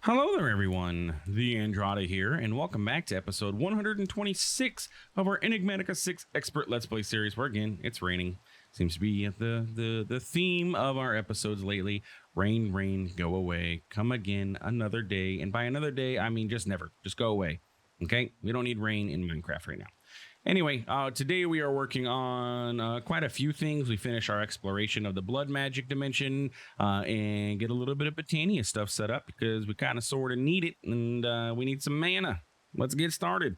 Hello there, everyone. TheAndrata here, and welcome back to episode 126 of our Enigmatica 6 Expert Let's Play series, where again, it's raining. Seems to be the theme of our episodes lately. Rain, rain, go away. Come again another day. And by another day, I mean just never. Just go away. Okay? We don't need rain in Minecraft right now. Anyway, today we are working on quite a few things. We finish our exploration of the blood magic dimension and get a little bit of Botania stuff set up because we kind of sort of need it, and we need some mana. Let's get started.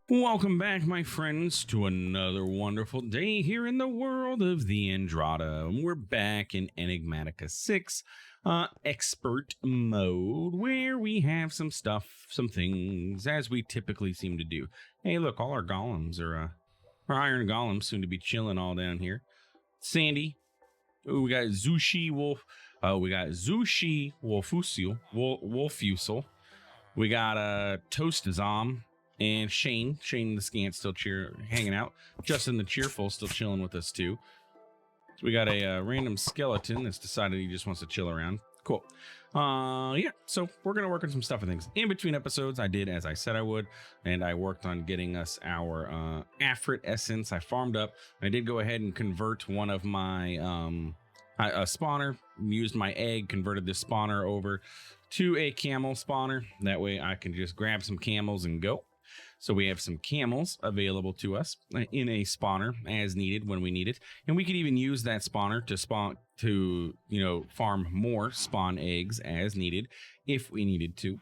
Welcome back, my friends, to another wonderful day here in the world of TheAndrata. We're back in Enigmatica 6 expert mode, where we have some stuff, some things, as we typically seem to do. Hey, look, all our golems are, our iron golems seem to be chilling all down here. Sandy. Ooh, we got Zushi Wolf. We got Zushi Wolfusel. We got Toast Zom. And Shane the Scant still hanging out. Justin the Cheerful still chilling with us too. So we got a random skeleton that's decided he just wants to chill around. Cool. Yeah, so we're going to work on some stuff and things. In between episodes, I did as I said I would, and I worked on getting us our Afrit essence. I farmed up. I did go ahead and convert one of my a spawner, used my egg, converted this spawner over to a camel spawner. That way I can just grab some camels and go. So we have some camels available to us in a spawner as needed when we need it. And we could even use that spawner to farm more spawn eggs as needed if we needed to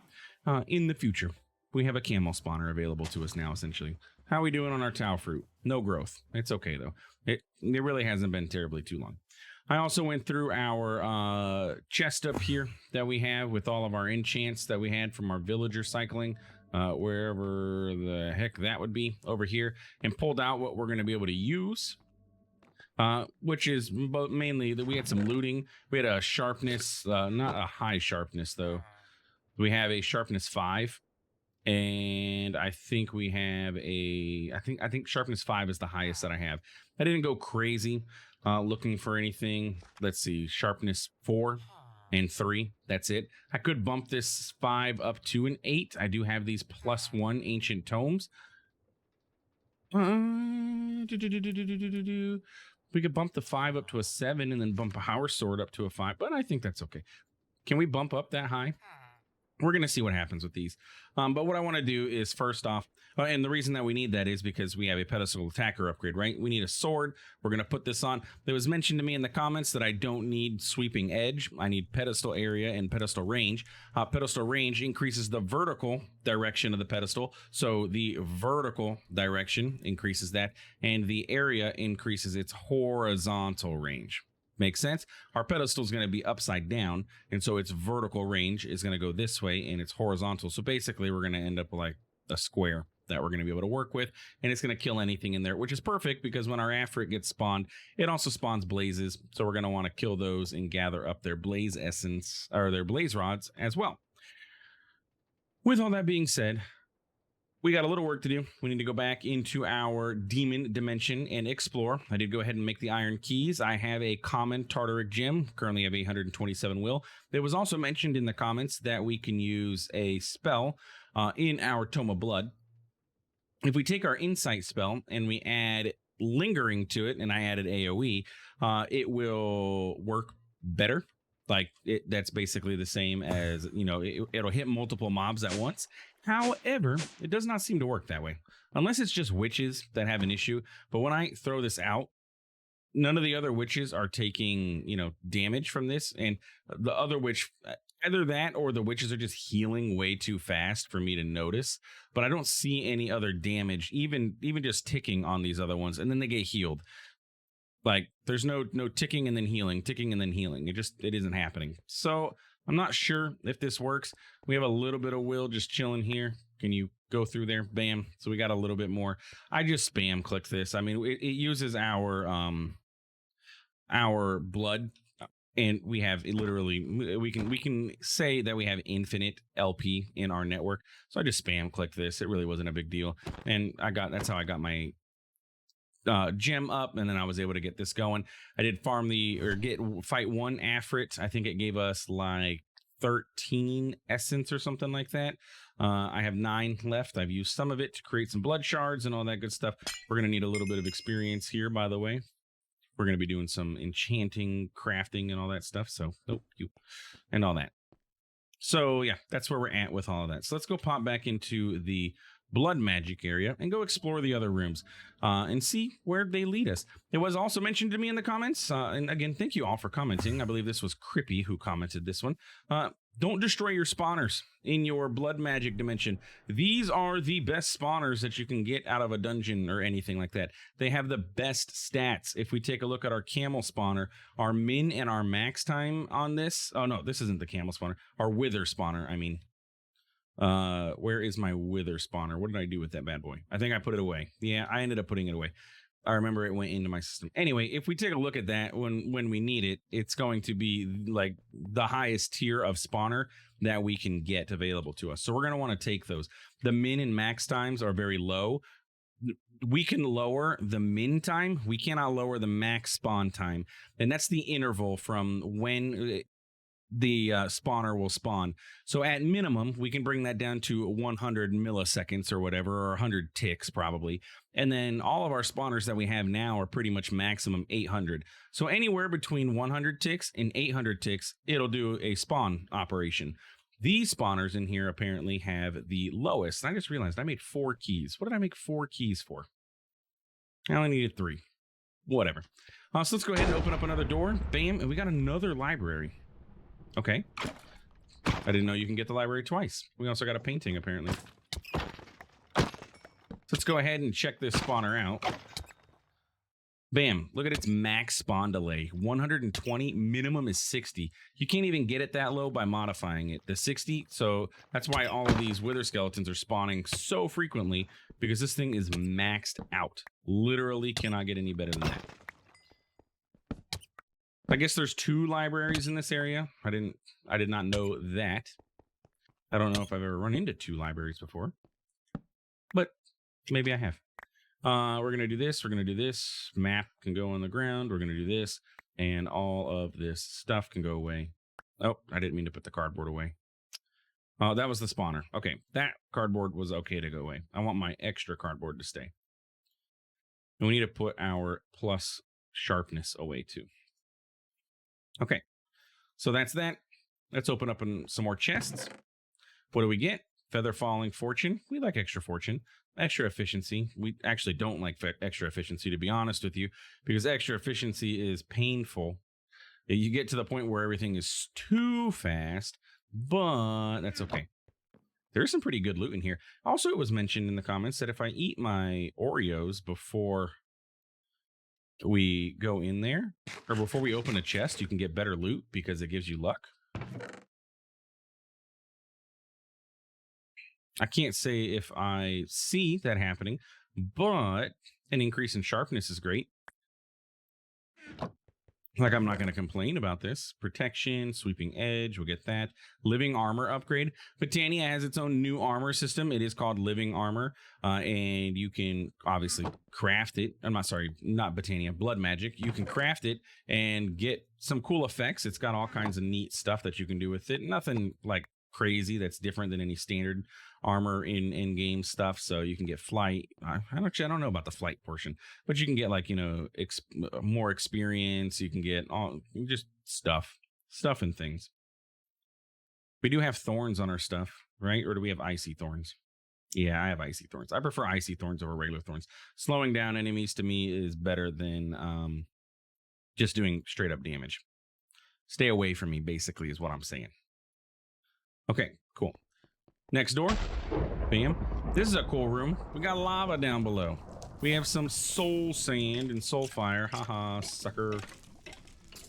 in the future. We have a camel spawner available to us now, essentially. How are we doing on our Tau fruit? No growth. It's okay, though. It really hasn't been terribly too long. I also went through our chest up here that we have with all of our enchants that we had from our villager cycling. Wherever the heck that would be over here, and pulled out what we're going to be able to use, which is mainly that we had some looting. We had a sharpness, not a high sharpness though. We have a sharpness 5, and I think we have I think sharpness 5 is the highest that I have. I didn't go crazy looking for anything. Let's see, sharpness 4 and 3, that's it. I could bump this 5 up to an 8. I do have these +1 ancient tomes. We could bump the 5 up to a 7 and then bump a power sword up to a 5, but I think that's okay. Can we bump up that high? We're going to see what happens with these. But what I want to do is first off, and the reason that we need that is because we have a pedestal attacker upgrade, right? We need a sword. We're going to put this on. It was mentioned to me in the comments that I don't need sweeping edge. I need pedestal area and pedestal range. Pedestal range increases the vertical direction of the pedestal. So the vertical direction increases that, and the area increases its horizontal range. Makes sense? Our pedestal is going to be upside down, and so its vertical range is going to go this way, and it's horizontal. So basically, we're going to end up like a square that we're going to be able to work with, and it's going to kill anything in there, which is perfect because when our Afrit gets spawned, it also spawns blazes. So we're going to want to kill those and gather up their blaze essence or their blaze rods as well. With all that being said, we got a little work to do. We need to go back into our demon dimension and explore. I did go ahead and make the iron keys. I have a common Tartaric gem, currently have 827 will. It was also mentioned in the comments that we can use a spell in our Tome of Blood. If we take our insight spell and we add lingering to it, and I added AoE, it will work better. Like that's basically the same as, it'll hit multiple mobs at once. However, it does not seem to work that way, unless it's just witches that have an issue. But when I throw this out, none of the other witches are taking, damage from this. And the other witch, either that or the witches are just healing way too fast for me to notice. But I don't see any other damage, even just ticking on these other ones. And then they get healed. Like there's no ticking and then healing, ticking and then healing. It isn't happening. So I'm not sure if this works. We have a little bit of will just chilling here. Can you go through there? Bam. So we got a little bit more. I just spam clicked this. I mean, it uses our blood, and we have literally we can say that we have infinite LP in our network. So I just spam clicked this. It really wasn't a big deal, and that's how I got my gem up, and then I was able to get this going. I did fight one Afrit. I think it gave us like 13 essence or something like that. I have 9 left. I've used some of it to create some blood shards and all that good stuff. We're going to need a little bit of experience here, by the way. We're going to be doing some enchanting, crafting, and all that stuff. So, and all that. So, yeah, that's where we're at with all of that. So let's go pop back into the blood magic area and go explore the other rooms and see where they lead us. It was also mentioned to me in the comments, and again, thank you all for commenting. I believe this was Crippy who commented this one. Don't destroy your spawners in your blood magic dimension. These are the best spawners that you can get out of a dungeon or anything like that. They have the best stats. If we take a look at our camel spawner, our min and our max time on this. Oh no, this isn't the camel spawner. Our wither spawner, I mean. Where is my wither spawner? What did I do with that bad boy? I think I put it away. Yeah, I ended up putting it away. I remember it went into my system. Anyway, if we take a look at that when we need it, it's going to be like the highest tier of spawner that we can get available to us. So we're going to want to take those. The min and max times are very low. We can lower the min time. We cannot lower the max spawn time. And that's the interval from when the spawner will spawn. So at minimum, we can bring that down to 100 milliseconds or whatever, or 100 ticks probably. And then all of our spawners that we have now are pretty much maximum 800. So anywhere between 100 ticks and 800 ticks, it'll do a spawn operation. These spawners in here apparently have the lowest. I just realized I made 4 keys. What did I make 4 keys for? I only needed 3. Whatever. So let's go ahead and open up another door. Bam. And we got another library. Okay. I didn't know you can get the library twice. We also got a painting, apparently. So let's go ahead and check this spawner out. Bam. Look at its max spawn delay. 120. Minimum is 60. You can't even get it that low by modifying it. The 60. So that's why all of these wither skeletons are spawning so frequently, because this thing is maxed out. Literally cannot get any better than that. I guess there's 2 libraries in this area. I did not know that. I don't know if I've ever run into 2 libraries before, but maybe I have. We're going to do this. We're going to do this. Map can go on the ground. We're going to do this. And all of this stuff can go away. Oh, I didn't mean to put the cardboard away. Oh, that was the spawner. Okay, that cardboard was okay to go away. I want my extra cardboard to stay. And we need to put our plus sharpness away too. Okay, so that's that. Let's open up some more chests. What do we get? Feather falling fortune. We like extra fortune. Extra efficiency. We actually don't like extra efficiency, to be honest with you, because extra efficiency is painful. You get to the point where everything is too fast, but that's okay. There's some pretty good loot in here. Also, it was mentioned in the comments that if I eat my Oreos before we go in there, or before we open a chest, you can get better loot because it gives you luck. I can't say if I see that happening, but an increase in sharpness is great. Like, I'm not going to complain about this. Protection, sweeping edge, we'll get that. Living armor upgrade. Botania has its own new armor system. It is called living armor, and you can obviously craft it. I'm not sorry, not Botania, blood magic. You can craft it and get some cool effects. It's got all kinds of neat stuff that you can do with it. Nothing like crazy that's different than any standard armor in game stuff. So you can get flight. I don't know about the flight portion, but you can get, like, you know, more experience. You can get all just stuff and things. We do have thorns on our stuff, right? Or do we have icy thorns? Yeah, I have icy thorns. I prefer icy thorns over regular thorns. Slowing down enemies to me is better than just doing straight up damage. Stay away from me, basically, is what I'm saying. Okay, cool. Next door. Bam. This is a cool room. We got lava down below. We have some soul sand and soul fire. Haha, sucker.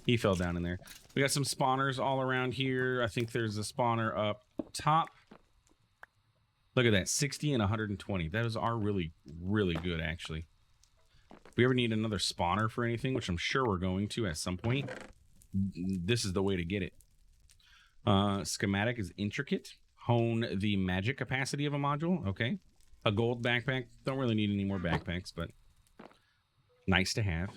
He fell down in there. We got some spawners all around here. I think there's a spawner up top. Look at that, 60 and 120. Those are really, really good, actually. If we ever need another spawner for anything, which I'm sure we're going to at some point, this is the way to get it. Schematic is intricate. Hone the magic capacity of a module. Okay. A gold backpack. Don't really need any more backpacks, but nice to have.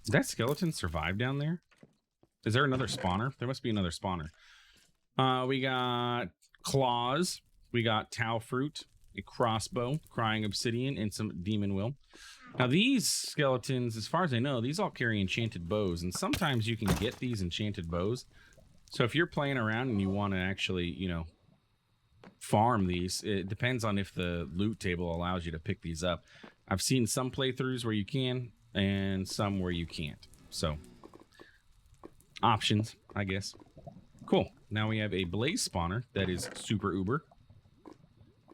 Did that skeleton survive down there? Is there another spawner? There must be another spawner. We got claws. We got tau fruit, a crossbow, crying obsidian, and some demon will. Now these skeletons, as far as I know, these all carry enchanted bows, and sometimes you can get these enchanted bows. So if you're playing around and you want to actually, you know, farm these, it depends on if the loot table allows you to pick these up. I've seen some playthroughs where you can and some where you can't. So options, I guess. Cool. Now we have a blaze spawner that is super uber.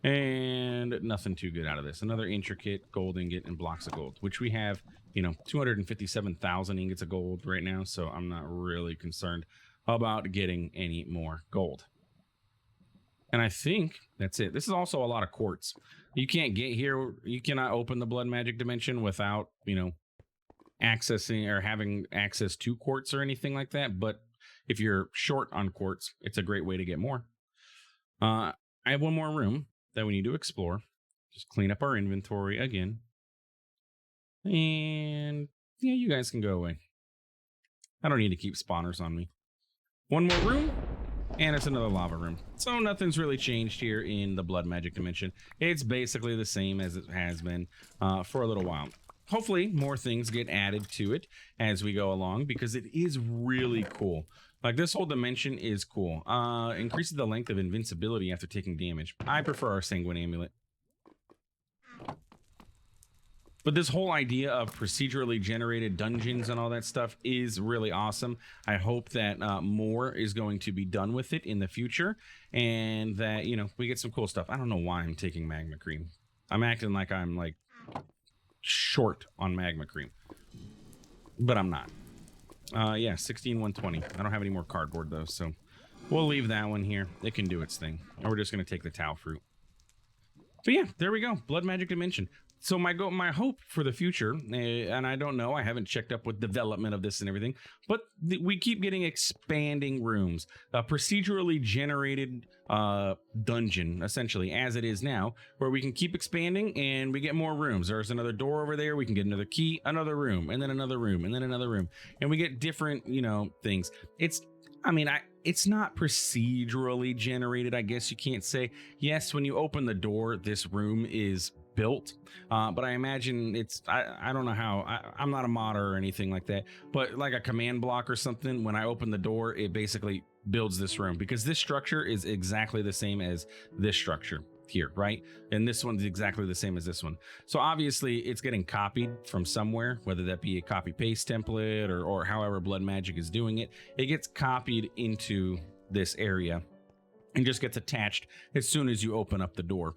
And nothing too good out of this. Another intricate gold ingot and blocks of gold, which we have, you know, 257,000 ingots of gold right now. So I'm not really concerned about getting any more gold. And I think that's it. This is also a lot of quartz. You can't get here. You cannot open the blood magic dimension without, you know, accessing or having access to quartz or anything like that. But if you're short on quartz, it's a great way to get more. I have one more room that we need to explore. Just clean up our inventory again. And yeah, you guys can go away. I don't need to keep spawners on me. One more room, and it's another lava room. So nothing's really changed here in the blood magic dimension. It's basically the same as it has been for a little while. Hopefully more things get added to it as we go along, because it is really cool. Like, this whole dimension is cool. Increases the length of invincibility after taking damage. I prefer our sanguine amulet. But this whole idea of procedurally generated dungeons and all that stuff is really awesome. I hope that more is going to be done with it in the future, and that, you know, we get some cool stuff. I don't know why I'm taking magma cream. I'm acting like I'm like short on magma cream, but I'm not. Yeah, 16,120. I don't have any more cardboard though, so we'll leave that one here. It can do its thing, and we're just gonna take the tau fruit. But yeah, there we go. Blood magic dimension. So my hope for the future, and I don't know, I haven't checked up with development of this and everything, but we keep getting expanding rooms, a procedurally generated dungeon, essentially, as it is now, where we can keep expanding and we get more rooms. There's another door over there. We can get another key, another room, and then another room, and then another room, and we get different, you know, things. It's not procedurally generated, I guess you can't say. Yes, when you open the door, this room is built, but I imagine it's, I don't know how, I'm not a modder or anything like that, but like a command block or something, when I open the door, it basically builds this room, because this structure is exactly the same as this structure here, right? And this one's exactly the same as this one. So obviously it's getting copied from somewhere, whether that be a copy paste template or however blood magic is doing it. It gets copied into this area and just gets attached as soon as you open up the door.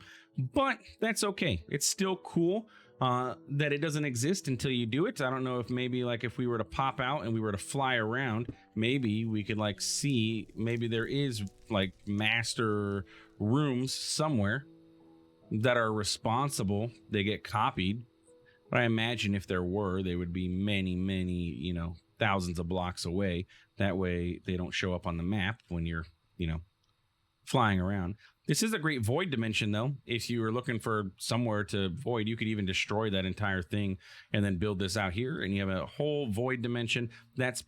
But that's okay. It's still cool that it doesn't exist until you do it. I don't know if maybe like if we were to pop out and we were to fly around, maybe we could like see, maybe there is like master rooms somewhere that are responsible. They get copied. But I imagine if there were, they would be many, you know, thousands of blocks away. That way they don't show up on the map when you're, you know, flying around. This is a great void dimension, though. If you were looking for somewhere to void, you could even destroy that entire thing and then build this out here, and you have a whole void dimension that's,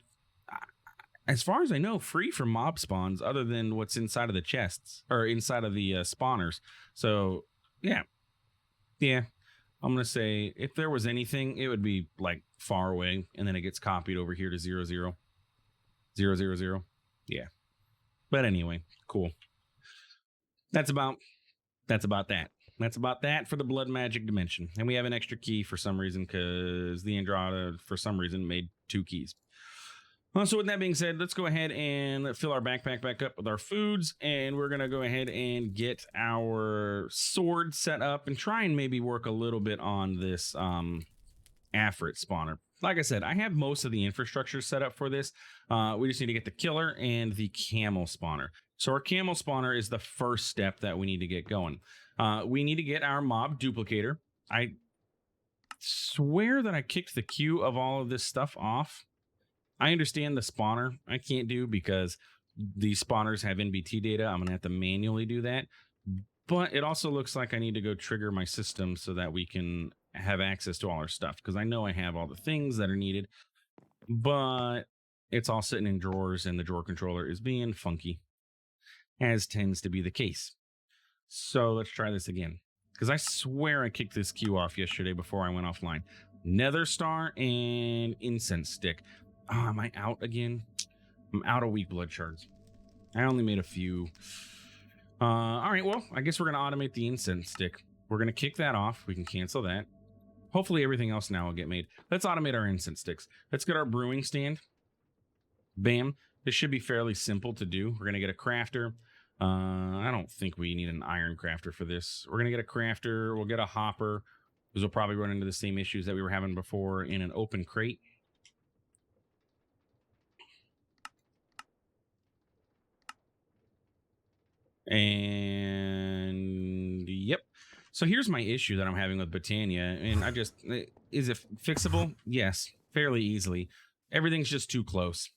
as far as I know, free from mob spawns other than what's inside of the chests or inside of the spawners. So yeah, I'm gonna say if there was anything, it would be like far away, and then it gets copied over here to 0, 0, 0, 0, 0. Yeah, but anyway, cool. That's about that. That's about that for the blood magic dimension. And we have an extra key for some reason, because the TheAndrata, for some reason, made 2 keys. So with that being said, let's go ahead and fill our backpack back up with our foods, and we're going to go ahead and get our sword set up and try and maybe work a little bit on this Afrit spawner. Like I said, I have most of the infrastructure set up for this. We just need to get the killer and the camel spawner. So our camel spawner is the first step that we need to get going. We need to get our mob duplicator. I swear that I kicked the queue of all of this stuff off. I understand the spawner I can't do because these spawners have NBT data. I'm going to have to manually do that. But it also looks like I need to go trigger my system so that we can have access to all our stuff, because I know I have all the things that are needed. But it's all sitting in drawers and the drawer controller is being funky, as tends to be the case. So let's try this again, because I swear I kicked this queue off yesterday before I went offline. Nether Star and Incense Stick. Oh, am I out again? I'm out of weak blood shards. I only made a few. All right, well, I guess we're going to automate the Incense Stick. We're going to kick that off. We can cancel that. Hopefully everything else now will get made. Let's automate our incense sticks. Let's get our brewing stand. Bam. This should be fairly simple to do. We're going to get a crafter. I don't think we need an iron crafter for this. We're going to get a crafter. We'll get a hopper, because we'll probably run into the same issues that we were having before in an open crate. And yep. So here's my issue that I'm having with Botania, and is it fixable? Yes, fairly easily. Everything's just too close.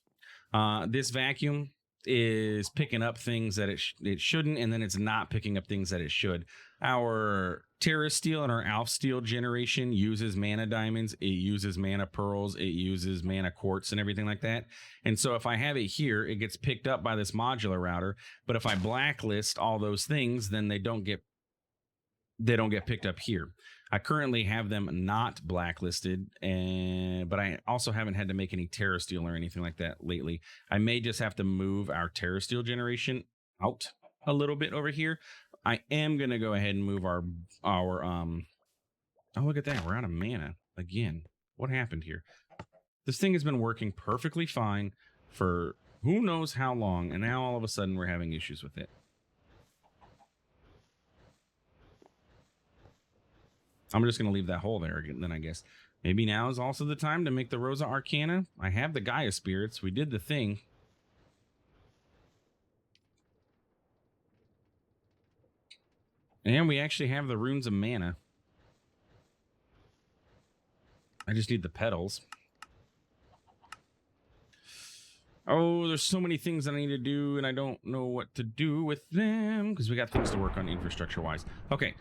This vacuum is picking up things that it shouldn't, and then it's not picking up things that it should. Our Terra Steel and our Alpha Steel generation uses mana diamonds, it uses mana pearls, it uses mana quartz and everything like that. And so if I have it here, it gets picked up by this modular router. But if I blacklist all those things, then they don't get picked up here. I currently have them not blacklisted, but I also haven't had to make any Terra Steel or anything like that lately. I may just have to move our Terra Steel generation out a little bit over here. I am going to go ahead and move our oh, look at that. We're out of mana again. What happened here? This thing has been working perfectly fine for who knows how long, and now all of a sudden we're having issues with it. I'm just going to leave that hole there again, then I guess. Maybe now is also the time to make the Rosa Arcana. I have the Gaia Spirits. We did the thing. And we actually have the Runes of Mana. I just need the petals. Oh, there's so many things that I need to do, and I don't know what to do with them, because we got things to work on infrastructure-wise. Okay.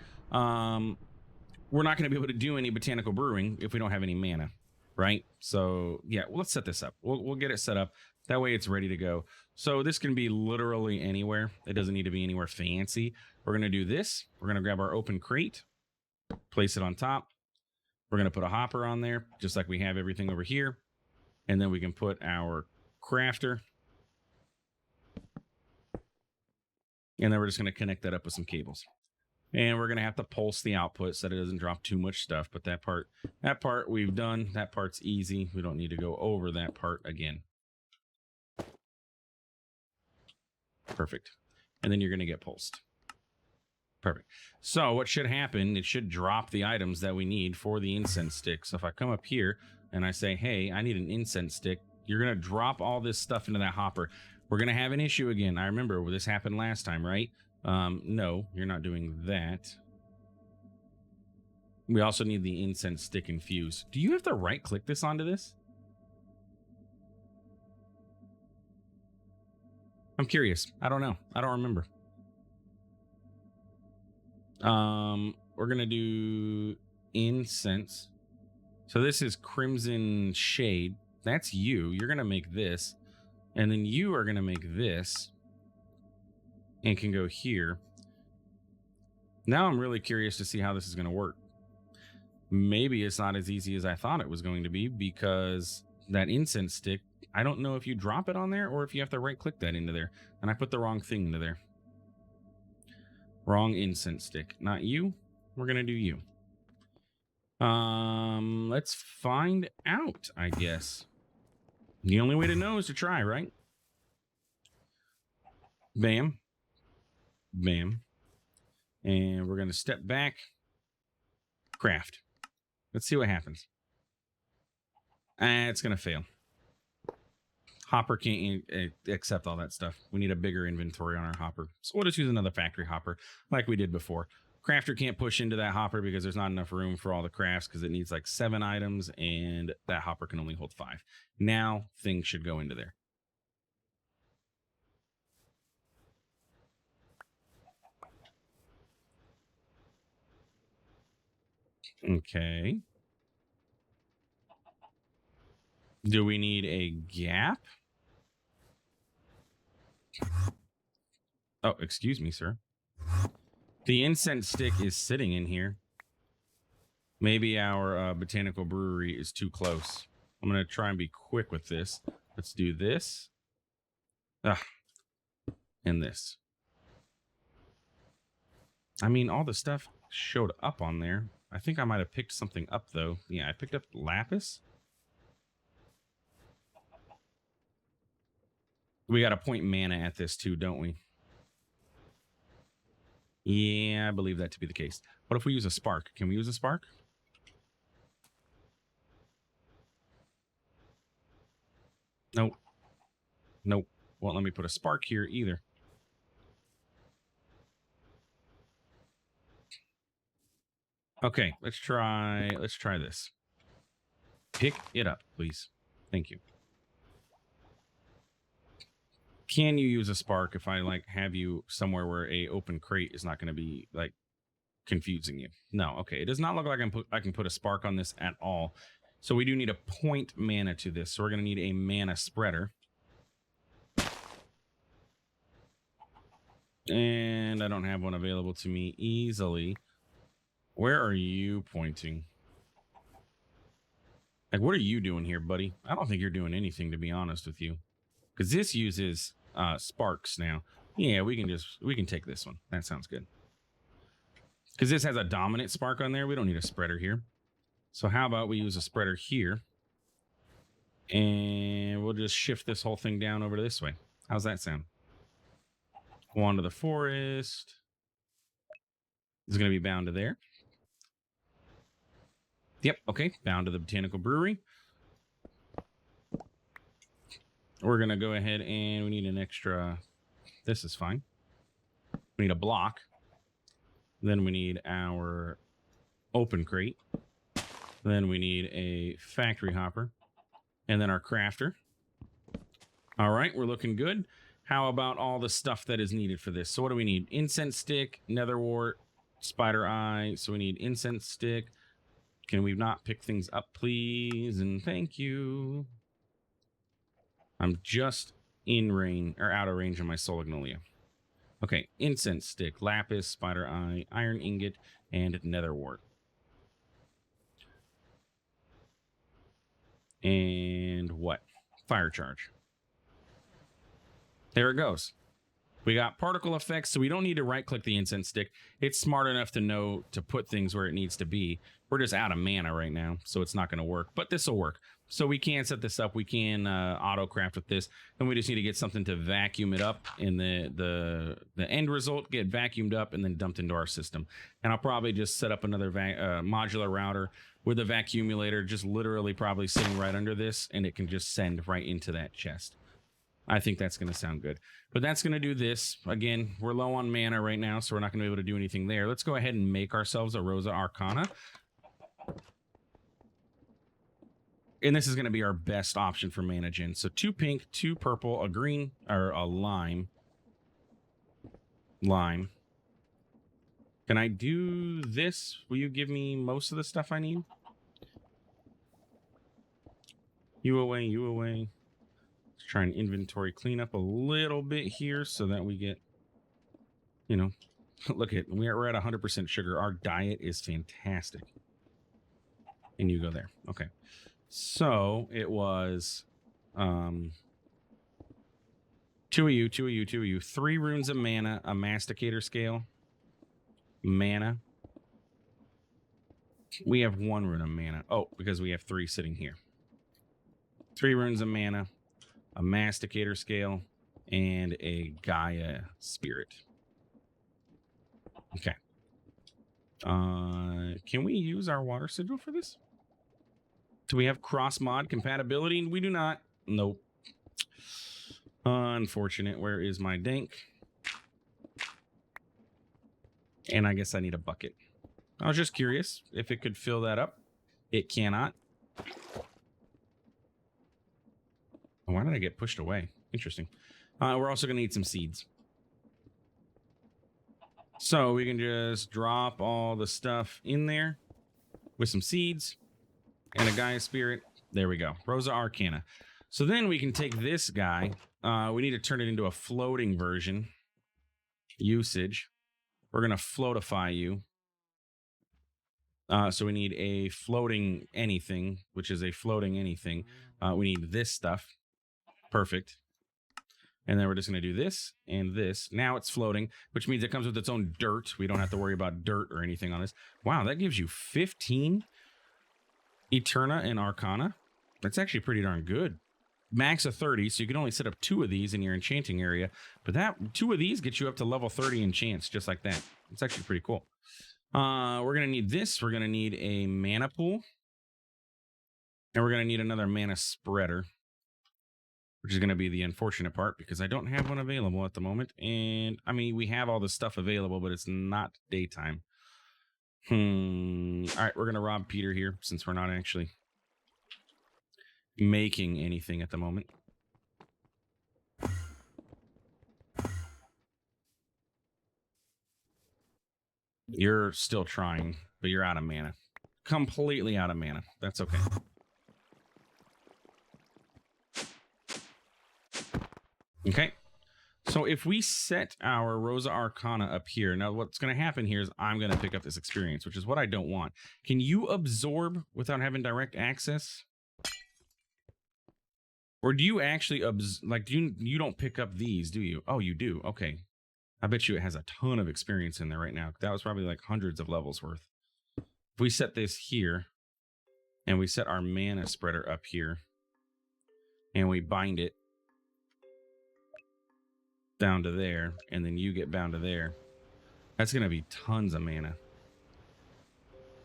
We're not going to be able to do any botanical brewing if we don't have any mana, right? So yeah, well, let's set this up. We'll get it set up. That way it's ready to go. So this can be literally anywhere. It doesn't need to be anywhere fancy. We're going to do this. We're going to grab our open crate, place it on top. We're going to put a hopper on there, just like we have everything over here. And then we can put our crafter. And then we're just going to connect that up with some cables. And we're going to have to pulse the output so that it doesn't drop too much stuff. But that part we've done. That part's easy. We don't need to go over that part again. Perfect. And then you're going to get pulsed. Perfect. So what should happen, it should drop the items that we need for the incense stick. So if I come up here and I say, hey, I need an incense stick, you're going to drop all this stuff into that hopper. We're going to have an issue again. I remember where this happened last time, right? No, you're not doing that. We also need the incense stick infused. Do you have to right click this onto this? I'm curious. I don't know. I don't remember. We're going to do incense. So this is Crimson Shade. That's you. You're going to make this. And then you are going to make this. And can go here. Now I'm really curious to see how this is going to work. Maybe it's not as easy as I thought it was going to be, because that incense stick, I don't know if you drop it on there or if you have to right click that into there. And I put the wrong thing into there. Wrong incense stick. Not you. We're going to do you. Let's find out, I guess. The only way to know is to try, right? Bam. Bam. And we're going to step back. Craft. Let's see what happens. It's going to fail. Hopper can't accept all that stuff. We need a bigger inventory on our hopper. So we'll just use another factory hopper like we did before. Crafter can't push into that hopper because there's not enough room for all the crafts, because it needs like 7 items and that hopper can only hold 5. Now things should go into there. Okay. Do we need a gap? Oh, excuse me, sir. The incense stick is sitting in here. Maybe our botanical brewery is too close. I'm going to try and be quick with this. Let's do this. And this. I mean, all the stuff showed up on there. I think I might have picked something up, though. Yeah, I picked up lapis. We got to point mana at this, too, don't we? Yeah, I believe that to be the case. What if we use a spark? Can we use a spark? Nope. Nope. Won't let me put a spark here either. Okay, let's try this. Pick it up, please. Thank you. Can you use a spark if I like have you somewhere where a open crate is not going to be like confusing you? No. Okay. It does not look like I can put a spark on this at all. So we do need a point mana to this. So we're going to need a mana spreader. And I don't have one available to me easily. Where are you pointing? Like, what are you doing here, buddy? I don't think you're doing anything, to be honest with you. Because this uses sparks now. Yeah, we can take this one. That sounds good. Because this has a dominant spark on there. We don't need a spreader here. So how about we use a spreader here. And we'll just shift this whole thing down over to this way. How's that sound? Go on to the forest. It's going to be bound to there. Yep, okay. Bound to the Botanical Brewery. We're going to go ahead and we need an extra... This is fine. We need a block. Then we need our open crate. Then we need a factory hopper. And then our crafter. All right, we're looking good. How about all the stuff that is needed for this? So what do we need? Incense stick, netherwort, spider eye. So we need incense stick. Can we not pick things up, please? And thank you. I'm just in range or out of range of my Solagnolia. Okay, incense stick, lapis, spider eye, iron ingot, and netherwort. And what? Fire charge. There it goes. We got particle effects, so we don't need to right-click the incense stick. It's smart enough to know to put things where it needs to be. We're just out of mana right now, so it's not going to work. But this will work. So we can set this up. We can auto-craft with this. And we just need to get something to vacuum it up. And the end result get vacuumed up and then dumped into our system. And I'll probably just set up another modular router with a vacuumulator just literally probably sitting right under this. And it can just send right into that chest. I think that's going to sound good. But that's going to do this. Again, we're low on mana right now, so we're not going to be able to do anything there. Let's go ahead and make ourselves a Rosa Arcana. And this is going to be our best option for mana gen. So 2 pink, 2 purple, a green, or a lime. Lime. Can I do this? Will you give me most of the stuff I need? You away, you away. Let's try and inventory clean up a little bit here so that we get, you know, look at, we're at 100% sugar. Our diet is fantastic. And you go there. Okay. So it was 2 of you, 2 of you, 2 of you. 3 runes of mana, a masticator scale. Mana. We have 1 rune of mana. Oh, because we have 3 sitting here. 3 runes of mana, a masticator scale, and a Gaia spirit. Okay. Can we use our water sigil for this? Do we have cross-mod compatibility? We do not. Nope. Unfortunate. Where is my dank? And I guess I need a bucket. I was just curious if it could fill that up. It cannot. Why did I get pushed away? Interesting. We're also going to need some seeds. So we can just drop all the stuff in there with some seeds and a Gaia spirit. There we go. Rosa Arcana. So then we can take this guy. We need to turn it into a floating version. usage. We're going to floatify you. So we need a floating anything, which is a floating anything. We need this stuff. Perfect. And then we're just going to do this and this. Now it's floating, which means it comes with its own dirt. We don't have to worry about dirt or anything on this. Wow, that gives you 15 Eterna and Arcana. That's actually pretty darn good. Max of 30, so you can only set up 2 of these in your enchanting area. But that 2 of these get you up to level 30 enchants, just like that. It's actually pretty cool. We're going to need this. We're going to need a mana pool. And we're going to need another mana spreader, which is going to be the unfortunate part because I don't have one available at the moment. And, I mean, we have all this stuff available, but it's not daytime. All right, we're going to rob Peter here since we're not actually making anything at the moment. You're still trying, but you're out of mana. Completely out of mana. That's okay. Okay. So if we set our Rosa Arcana up here, now what's going to happen here is I'm going to pick up this experience, which is what I don't want. Can you absorb without having direct access? Or do you actually, like, you don't pick up these, do you? Oh, you do. Okay. I bet you it has a ton of experience in there right now. That was probably like hundreds of levels worth. If we set this here, and we set our mana spreader up here, and we bind it down to there, and then you get bound to there, that's going to be tons of mana.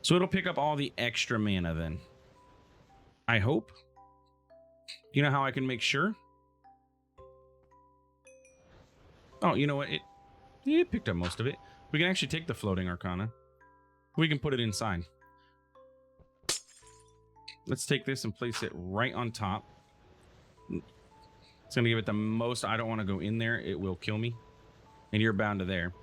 So it'll pick up all the extra mana then. I hope. You know how I can make sure? Oh, you know what? It picked up most of it. We can actually take the floating Arcana. We can put it inside. Let's take this and place it right on top. It's going to give it the most. I don't want to go in there. It will kill me. And you're bound to there.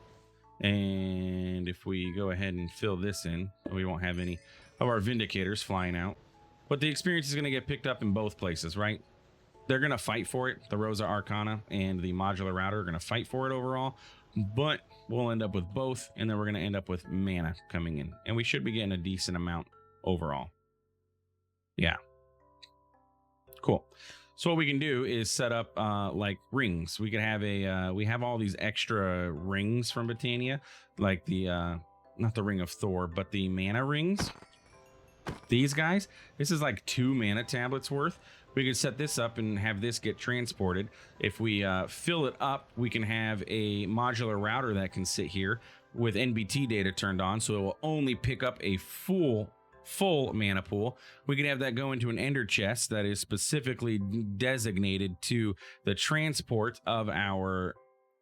And if we go ahead and fill this in, we won't have any of our Vindicators flying out. But the experience is going to get picked up in both places, right? They're going to fight for it. The Rosa Arcana and the Modular Router are going to fight for it overall. But we'll end up with both. And then we're going to end up with mana coming in. And we should be getting a decent amount overall. Yeah. Cool. So what we can do is set up like rings. We could have we have all these extra rings from Botania, like the not the Ring of Thor, but the mana rings. These guys, this is like 2 mana tablets worth. We could set this up and have this get transported. If we fill it up, we can have a modular router that can sit here with NBT data turned on, so it will only pick up a full mana pool. We can have that go into an ender chest that is specifically designated to the transport of our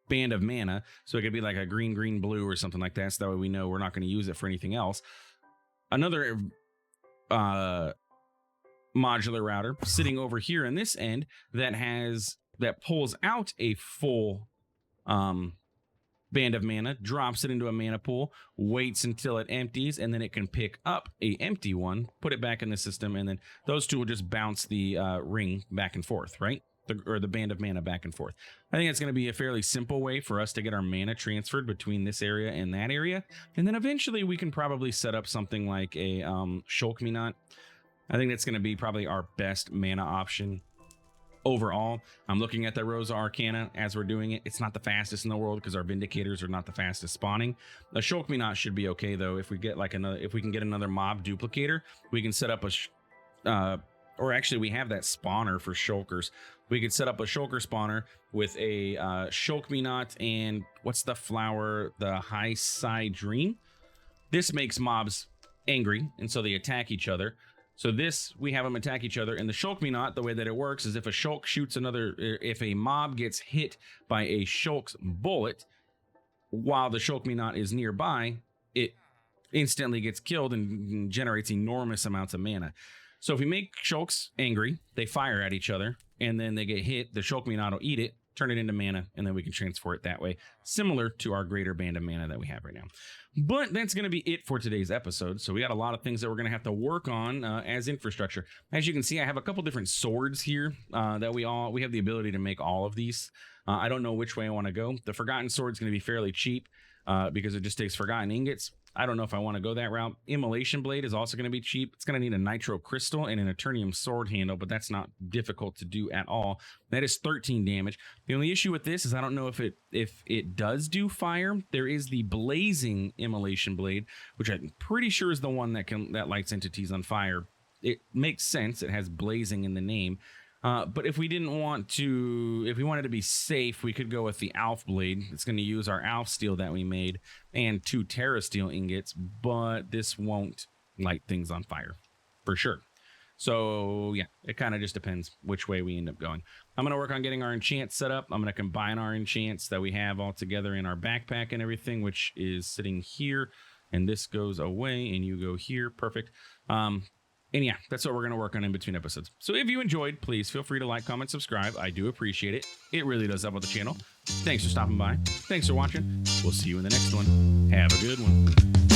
band of mana. So it could be like a green, blue or something like that. So that way we know we're not going to use it for anything else. Another modular router sitting over here in this end that pulls out a full band of mana, drops it into a mana pool, waits until it empties, and then it can pick up a empty one, put it back in the system, and then those two will just bounce the ring back and forth, right? Or the band of mana back and forth. I think it's going to be a fairly simple way for us to get our mana transferred between this area and that area. And then eventually we can probably set up something like a Shulk-Me-Not. I think that's going to be probably our best mana option overall. I'm looking at the Rosa Arcana as we're doing it. It's not the fastest in the world because our Vindicators are not the fastest spawning. A Shulk-Me-Not should be okay though. If we get like if we can get another mob duplicator, we can set up or actually we have that spawner for Shulkers. We could set up a Shulker spawner with a Shulk-Me-Not and what's the flower? The High Side Dream. This makes mobs angry, and so they attack each other. So this, we have them attack each other, and the Shulk-Me-Not, the way that it works is if a Shulk shoots if a mob gets hit by a Shulk's bullet while the Shulk-Me-Not is nearby, it instantly gets killed and generates enormous amounts of mana. So if we make Shulks angry, they fire at each other, and then they get hit, the Shulk-Me-Not will eat it, turn it into mana, and then we can transfer it that way, similar to our greater band of mana that we have right now. But that's going to be it for today's episode. So we got a lot of things that we're going to have to work on as infrastructure. As you can see, I have a couple different swords here that we have the ability to make all of these. I don't know which way I want to go. The Forgotten Sword is going to be fairly cheap because it just takes Forgotten Ingots. I don't know if I want to go that route. Immolation Blade is also going to be cheap. It's going to need a Nitro Crystal and an Eternium Sword handle, but that's not difficult to do at all. That is 13 damage. The only issue with this is I don't know if it does do fire. There is the Blazing Immolation Blade, which I'm pretty sure is the one that lights entities on fire. It makes sense. It has blazing in the name. But if we wanted to be safe, we could go with the Alf Blade. It's going to use our Alf Steel that we made and 2 Terra Steel ingots, but this won't light things on fire for sure. So yeah, it kind of just depends which way we end up going. I'm going to work on getting our enchants set up. I'm going to combine our enchants that we have all together in our backpack and everything, which is sitting here, and this goes away and you go here. Perfect. And yeah, that's what we're going to work on in between episodes. So if you enjoyed, please feel free to like, comment, subscribe. I do appreciate it. It really does help with the channel. Thanks for stopping by. Thanks for watching. We'll see you in the next one. Have a good one.